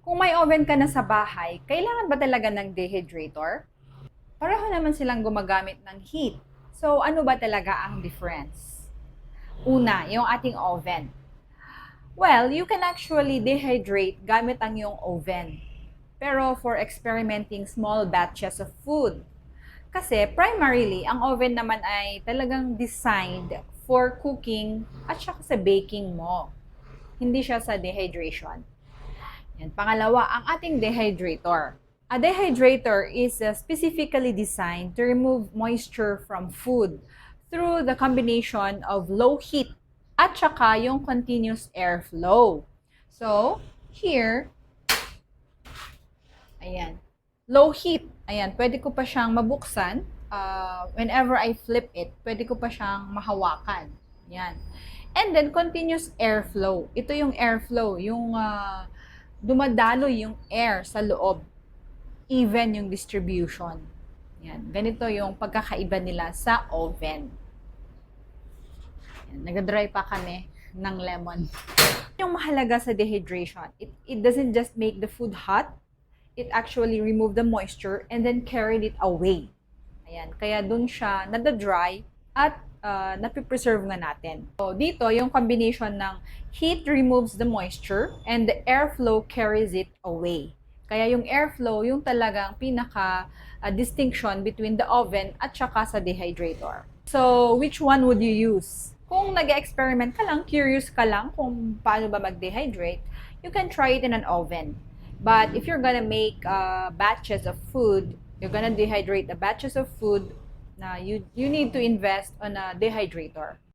Kung may oven ka na sa bahay, kailangan ba talaga ng dehydrator? Pareho naman silang gumagamit ng heat. So, ano ba talaga ang difference? Una, yung ating oven. Well, you can actually dehydrate gamit ang yung oven. Pero for experimenting small batches of food. Kasi primarily, ang oven naman ay talagang designed for cooking at saka sa baking mo. Hindi siya sa dehydration. Yan. Pangalawa, ang ating dehydrator. A dehydrator is specifically designed to remove moisture from food through the combination of low heat at saka yung continuous airflow. So, here, ayan, low heat. Ayan, pwede ko pa siyang mabuksan. Whenever I flip it, pwede ko pa siyang mahawakan. Yan. And then, continuous airflow. Ito yung airflow, yung dumadaloy yung air sa loob. Even yung distribution. Yan. Ganito yung pagkakaiba nila sa oven. Yan. Nagdadry pa kami ng lemon. Yung mahalaga sa dehydration, it doesn't just make the food hot, it actually remove the moisture and then carried it away. Ayan. Kaya dun siya nadadry at napipreserve nga natin. So, dito, yung combination ng heat removes the moisture and the airflow carries it away. Kaya yung airflow, yung talagang pinaka distinction between the oven at saka sa dehydrator. So, which one would you use? Kung nag-experiment ka lang, curious ka lang kung paano ba mag-dehydrate, you can try it in an oven. But if you're gonna make batches of food, you're gonna dehydrate the batches of food, na you need to invest on a dehydrator.